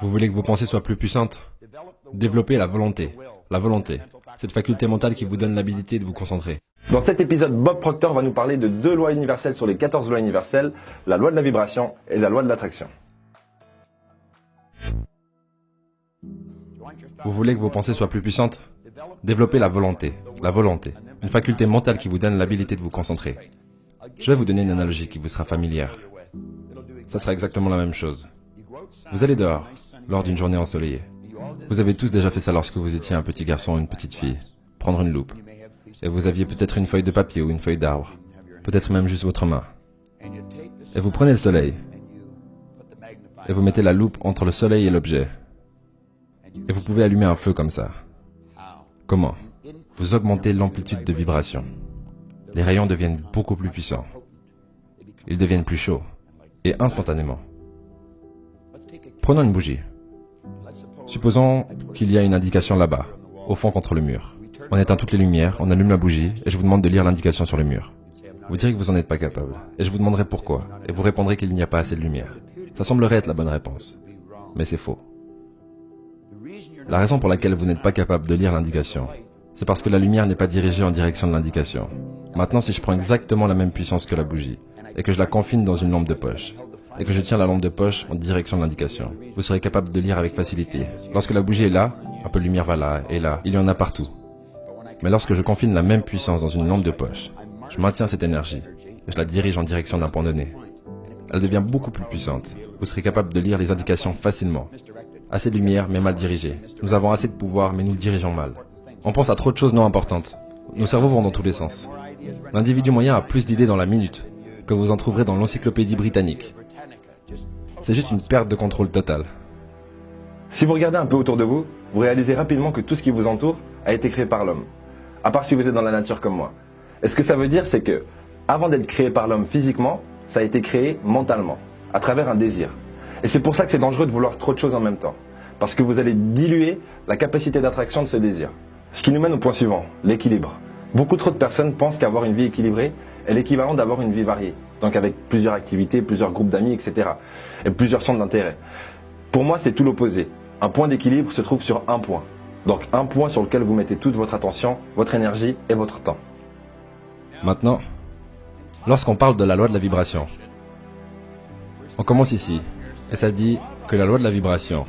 Vous voulez que vos pensées soient plus puissantes? Développez la volonté. La volonté, cette faculté mentale qui vous donne l'habilité de vous concentrer. Dans cet épisode, Bob Proctor va nous parler de 2 lois universelles sur les 14 lois universelles, la loi de la vibration et la loi de l'attraction. Vous voulez que vos pensées soient plus puissantes? Développez la volonté. La volonté, une faculté mentale qui vous donne l'habilité de vous concentrer. Je vais vous donner une analogie qui vous sera familière. Ça sera exactement la même chose. Vous allez dehors, lors d'une journée ensoleillée. Vous avez tous déjà fait ça lorsque vous étiez un petit garçon ou une petite fille. Prendre une loupe. Et vous aviez peut-être une feuille de papier ou une feuille d'arbre. Peut-être même juste votre main. Et vous prenez le soleil. Et vous mettez la loupe entre le soleil et l'objet. Et vous pouvez allumer un feu comme ça. Comment? Vous augmentez l'amplitude de vibration. Les rayons deviennent beaucoup plus puissants. Ils deviennent plus chauds. Et instantanément. Prenons une bougie. Supposons qu'il y a une indication là-bas, au fond contre le mur. On éteint toutes les lumières, on allume la bougie, et je vous demande de lire l'indication sur le mur. Vous direz que vous n'en êtes pas capable, et je vous demanderai pourquoi, et vous répondrez qu'il n'y a pas assez de lumière. Ça semblerait être la bonne réponse, mais c'est faux. La raison pour laquelle vous n'êtes pas capable de lire l'indication, c'est parce que la lumière n'est pas dirigée en direction de l'indication. Maintenant, si je prends exactement la même puissance que la bougie, et que je la confine dans une lampe de poche, et que je tiens la lampe de poche en direction de l'indication, vous serez capable de lire avec facilité. Lorsque la bougie est là, un peu de lumière va là et là, il y en a partout. Mais lorsque je confine la même puissance dans une lampe de poche, je maintiens cette énergie, et je la dirige en direction d'un point donné. Elle devient beaucoup plus puissante. Vous serez capable de lire les indications facilement. Assez de lumière, mais mal dirigée. Nous avons assez de pouvoir, mais nous le dirigeons mal. On pense à trop de choses non importantes. Nos cerveaux vont dans tous les sens. L'individu moyen a plus d'idées dans la minute que vous en trouverez dans l'encyclopédie britannique. C'est juste une perte de contrôle totale. Si vous regardez un peu autour de vous, vous réalisez rapidement que tout ce qui vous entoure a été créé par l'homme. À part si vous êtes dans la nature comme moi. Et ce que ça veut dire, c'est que, avant d'être créé par l'homme physiquement, ça a été créé mentalement, à travers un désir. Et c'est pour ça que c'est dangereux de vouloir trop de choses en même temps. Parce que vous allez diluer la capacité d'attraction de ce désir. Ce qui nous mène au point suivant, l'équilibre. Beaucoup trop de personnes pensent qu'avoir une vie équilibrée est l'équivalent d'avoir une vie variée. Donc avec plusieurs activités, plusieurs groupes d'amis, etc. Et plusieurs centres d'intérêt. Pour moi, c'est tout l'opposé. Un point d'équilibre se trouve sur un point. Donc un point sur lequel vous mettez toute votre attention, votre énergie et votre temps. Maintenant, lorsqu'on parle de la loi de la vibration, on commence ici, et ça dit que la loi de la vibration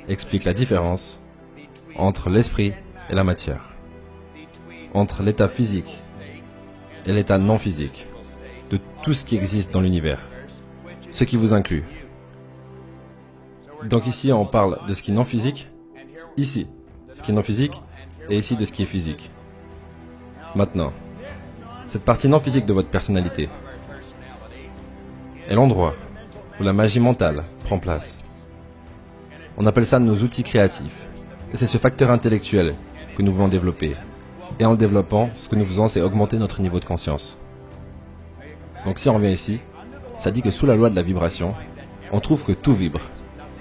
explique la différence entre l'esprit et la matière, entre l'état physique et l'état non physique de tout ce qui existe dans l'univers, ce qui vous inclut. Donc ici, on parle de ce qui est non physique, ici, ce qui est non physique, et ici de ce qui est physique. Maintenant, cette partie non physique de votre personnalité est l'endroit où la magie mentale prend place. On appelle ça nos outils créatifs. Et c'est ce facteur intellectuel que nous voulons développer. Et en le développant, ce que nous faisons, c'est augmenter notre niveau de conscience. Donc si on revient ici, ça dit que sous la loi de la vibration, on trouve que tout vibre.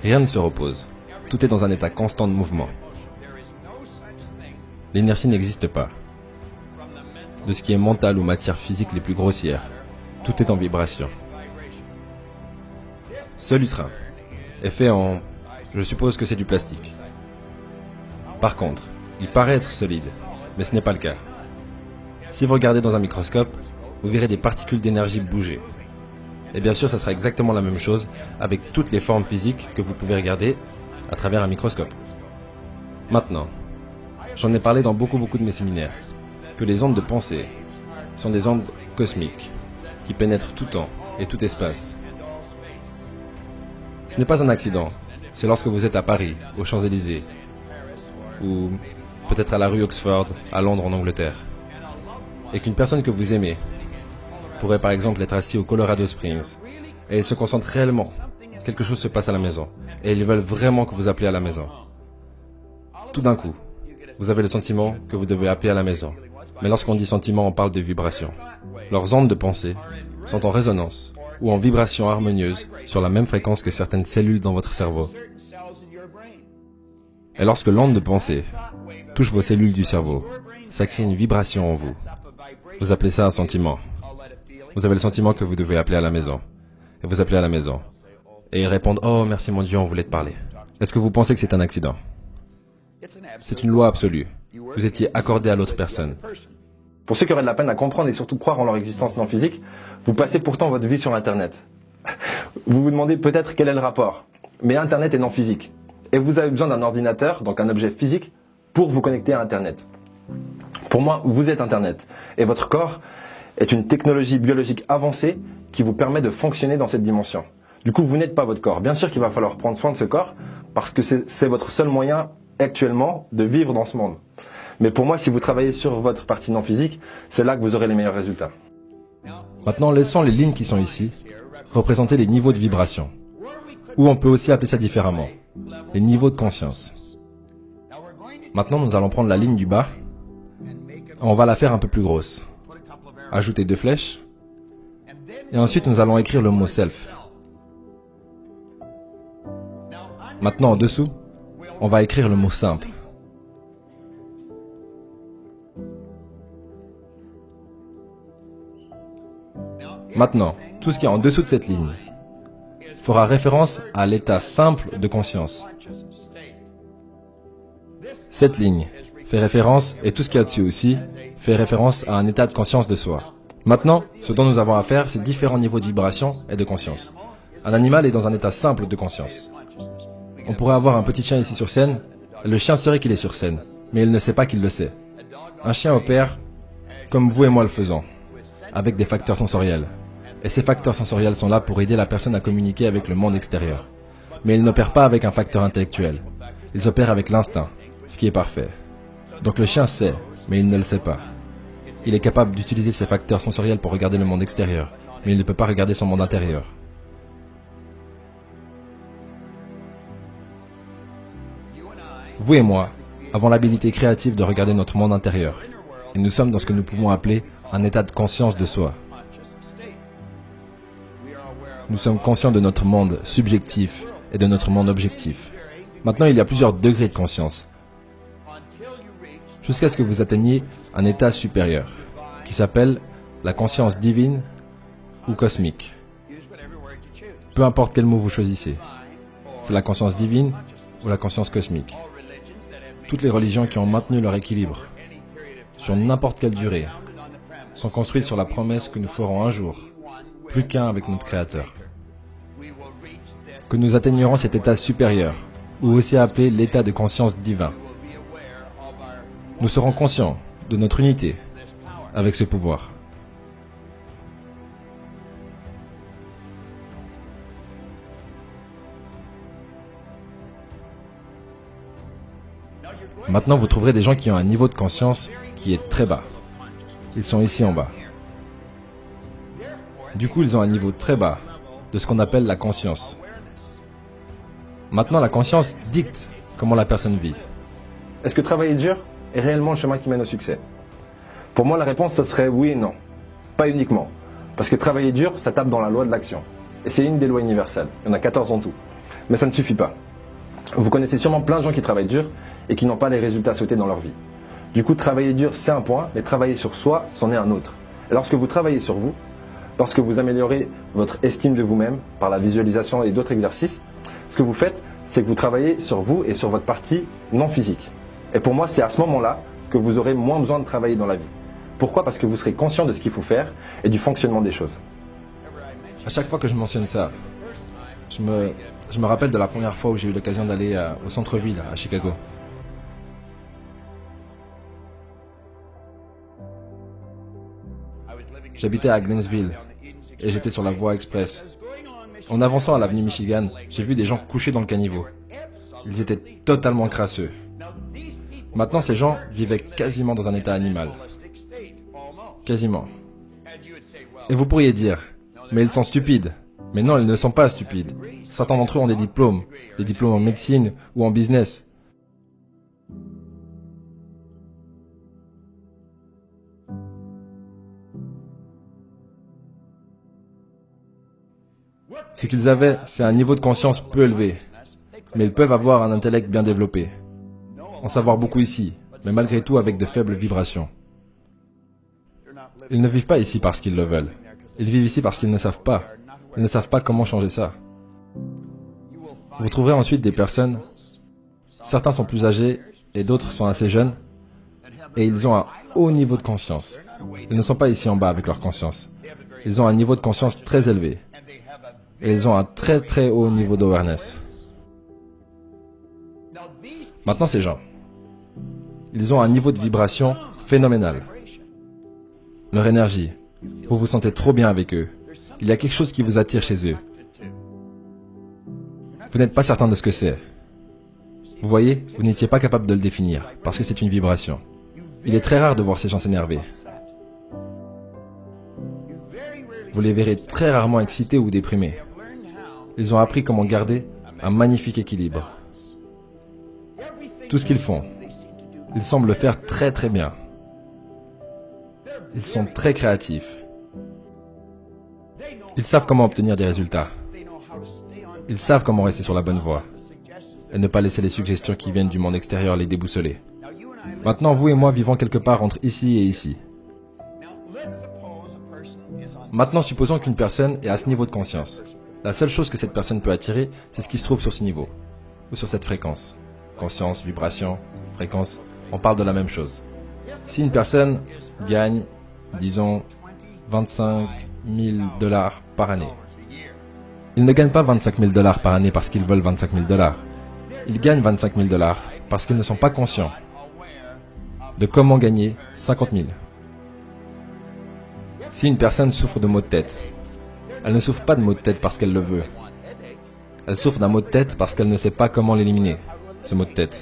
Rien ne se repose. Tout est dans un état constant de mouvement. L'inertie n'existe pas. De ce qui est mental ou matière physique les plus grossières, tout est en vibration. Ce lutrin est fait en... Je suppose que c'est du plastique. Par contre, il paraît être solide, mais ce n'est pas le cas. Si vous regardez dans un microscope, vous verrez des particules d'énergie bouger. Et bien sûr, ça sera exactement la même chose avec toutes les formes physiques que vous pouvez regarder à travers un microscope. Maintenant, j'en ai parlé dans beaucoup de mes séminaires, que les ondes de pensée sont des ondes cosmiques qui pénètrent tout temps et tout espace. Ce n'est pas un accident, c'est lorsque vous êtes à Paris, aux Champs-Élysées, ou peut-être à la rue Oxford, à Londres en Angleterre, et qu'une personne que vous aimez pourrait par exemple être assis au Colorado Springs, et il se concentre réellement, quelque chose se passe à la maison, et ils veulent vraiment que vous appeliez à la maison. Tout d'un coup, vous avez le sentiment que vous devez appeler à la maison. Mais lorsqu'on dit sentiment, on parle de vibration. Leurs ondes de pensée sont en résonance ou en vibration harmonieuse sur la même fréquence que certaines cellules dans votre cerveau. Et lorsque l'onde de pensée touche vos cellules du cerveau, ça crée une vibration en vous. Vous appelez ça un sentiment. Vous avez le sentiment que vous devez appeler à la maison. Et vous appelez à la maison. et ils répondent « Oh, merci mon Dieu, on voulait te parler ». Est-ce que vous pensez que c'est un accident? C'est une loi absolue. Vous étiez accordé à l'autre personne. Pour ceux qui auraient de la peine à comprendre et surtout croire en leur existence non physique, vous passez pourtant votre vie sur Internet. Vous vous demandez peut-être quel est le rapport. Mais Internet est non physique. Et vous avez besoin d'un ordinateur, donc un objet physique, pour vous connecter à Internet. Pour moi, vous êtes Internet. Et votre corps est une technologie biologique avancée qui vous permet de fonctionner dans cette dimension. Du coup, vous n'êtes pas votre corps. Bien sûr qu'il va falloir prendre soin de ce corps, parce que c'est votre seul moyen actuellement de vivre dans ce monde. Mais pour moi, si vous travaillez sur votre partie non physique, c'est là que vous aurez les meilleurs résultats. Maintenant, laissons les lignes qui sont ici représenter les niveaux de vibration. Ou on peut aussi appeler ça différemment, les niveaux de conscience. Maintenant, nous allons prendre la ligne du bas. On va la faire un peu plus grosse. Ajouter 2 flèches. Et ensuite, nous allons écrire le mot self. Maintenant, en dessous, on va écrire le mot simple. Maintenant, tout ce qui est en dessous de cette ligne fera référence à l'état simple de conscience. Cette ligne fait référence, et tout ce qui est au-dessus aussi, fait référence à un état de conscience de soi. Maintenant, ce dont nous avons à faire, c'est différents niveaux de vibration et de conscience. Un animal est dans un état simple de conscience. On pourrait avoir un petit chien ici sur scène, et le chien saurait qu'il est sur scène, mais il ne sait pas qu'il le sait. Un chien opère comme vous et moi le faisons, avec des facteurs sensoriels. Et ces facteurs sensoriels sont là pour aider la personne à communiquer avec le monde extérieur. Mais ils n'opèrent pas avec un facteur intellectuel. Ils opèrent avec l'instinct, ce qui est parfait. Donc le chien sait, mais il ne le sait pas. Il est capable d'utiliser ses facteurs sensoriels pour regarder le monde extérieur, mais il ne peut pas regarder son monde intérieur. Vous et moi avons l'habilité créative de regarder notre monde intérieur. Et nous sommes dans ce que nous pouvons appeler un état de conscience de soi. Nous sommes conscients de notre monde subjectif et de notre monde objectif. Maintenant, il y a plusieurs degrés de conscience, jusqu'à ce que vous atteigniez un état supérieur, qui s'appelle la conscience divine ou cosmique. Peu importe quel mot vous choisissez. C'est la conscience divine ou la conscience cosmique. Toutes les religions qui ont maintenu leur équilibre, sur n'importe quelle durée, sont construites sur la promesse que nous ferons un jour, plus qu'un avec notre Créateur. Que nous atteignerons cet état supérieur, ou aussi appelé l'état de conscience divin. Nous serons conscients de notre unité avec ce pouvoir. Maintenant, vous trouverez des gens qui ont un niveau de conscience qui est très bas. Ils sont ici en bas. Du coup, ils ont un niveau très bas de ce qu'on appelle la conscience. Maintenant, la conscience dicte comment la personne vit. Est-ce que travailler dur est réellement le chemin qui mène au succès? Pour moi, la réponse, ce serait oui et non. Pas uniquement. Parce que travailler dur, ça tape dans la loi de l'action. Et c'est une des lois universelles. Il y en a 14 en tout. Mais ça ne suffit pas. Vous connaissez sûrement plein de gens qui travaillent dur et qui n'ont pas les résultats souhaités dans leur vie. Du coup, travailler dur, c'est un point, mais travailler sur soi, c'en est un autre. Et lorsque vous travaillez sur vous, lorsque vous améliorez votre estime de vous-même par la visualisation et d'autres exercices, ce que vous faites, c'est que vous travaillez sur vous et sur votre partie non physique. Et pour moi, c'est à ce moment-là que vous aurez moins besoin de travailler dans la vie. Pourquoi? Parce que vous serez conscient de ce qu'il faut faire et du fonctionnement des choses. À chaque fois que je mentionne ça, je me rappelle de la première fois où j'ai eu l'occasion d'aller au centre-ville à Chicago. J'habitais à Gainesville et j'étais sur la voie express. En avançant à l'avenue Michigan, j'ai vu des gens couchés dans le caniveau. Ils étaient totalement crasseux. Maintenant, ces gens vivaient quasiment dans un état animal. Quasiment. Et vous pourriez dire, mais ils sont stupides. Mais non, ils ne sont pas stupides. Certains d'entre eux ont des diplômes en médecine ou en business. Ce qu'ils avaient, c'est un niveau de conscience peu élevé. Mais ils peuvent avoir un intellect bien développé. En savoir beaucoup ici, mais malgré tout avec de faibles vibrations. Ils ne vivent pas ici parce qu'ils le veulent. Ils vivent ici parce qu'ils ne savent pas. Ils ne savent pas comment changer ça. Vous trouverez ensuite des personnes, certains sont plus âgés et d'autres sont assez jeunes, et ils ont un haut niveau de conscience. Ils ne sont pas ici en bas avec leur conscience. Ils ont un niveau de conscience très élevé. Et ils ont un très très haut niveau d'awareness. Maintenant, ces gens, ils ont un niveau de vibration phénoménal. Leur énergie, vous vous sentez trop bien avec eux. Il y a quelque chose qui vous attire chez eux. Vous n'êtes pas certain de ce que c'est. Vous voyez, vous n'étiez pas capable de le définir, parce que c'est une vibration. Il est très rare de voir ces gens s'énerver. Vous les verrez très rarement excités ou déprimés. Ils ont appris comment garder un magnifique équilibre. Tout ce qu'ils font, ils semblent le faire très très bien. Ils sont très créatifs. Ils savent comment obtenir des résultats. Ils savent comment rester sur la bonne voie et ne pas laisser les suggestions qui viennent du monde extérieur les déboussoler. Maintenant, vous et moi vivons quelque part entre ici et ici. Maintenant, supposons qu'une personne est à ce niveau de conscience. La seule chose que cette personne peut attirer, c'est ce qui se trouve sur ce niveau, ou sur cette fréquence. Conscience, vibration, fréquence, on parle de la même chose. Si une personne gagne, disons, 25 000 $ par année, ils ne gagnent pas 25 000 $ par année parce qu'ils veulent 25 000 $. Ils gagnent 25 000 $ parce qu'ils ne sont pas conscients de comment gagner 50 000. Si une personne souffre de maux de tête, elle ne souffre pas de maux de tête parce qu'elle le veut. Elle souffre d'un maux de tête parce qu'elle ne sait pas comment l'éliminer, ce maux de tête.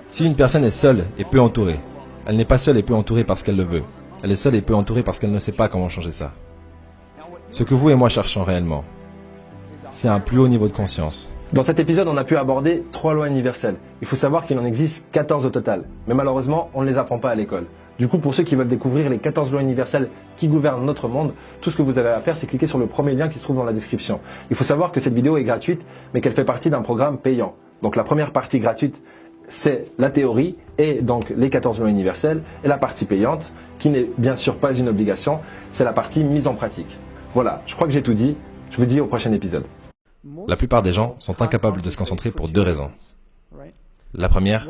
Si une personne est seule et peu entourée, elle n'est pas seule et peu entourée parce qu'elle le veut. Elle est seule et peu entourée parce qu'elle ne sait pas comment changer ça. Ce que vous et moi cherchons réellement, c'est un plus haut niveau de conscience. Dans cet épisode, on a pu aborder 3 lois universelles. Il faut savoir qu'il en existe 14 au total. Mais malheureusement, on ne les apprend pas à l'école. Du coup, pour ceux qui veulent découvrir les 14 lois universelles qui gouvernent notre monde, tout ce que vous avez à faire, c'est cliquer sur le premier lien qui se trouve dans la description. Il faut savoir que cette vidéo est gratuite, mais qu'elle fait partie d'un programme payant. Donc la première partie gratuite, c'est la théorie et donc les 14 lois universelles. Et la partie payante, qui n'est bien sûr pas une obligation, c'est la partie mise en pratique. Voilà, je crois que j'ai tout dit. Je vous dis au prochain épisode. La plupart des gens sont incapables de se concentrer pour 2 raisons. La première,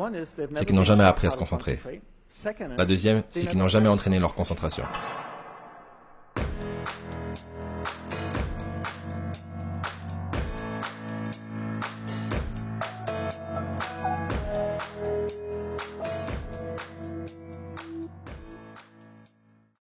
c'est qu'ils n'ont jamais appris à se concentrer. La deuxième, c'est qu'ils n'ont jamais entraîné leur concentration.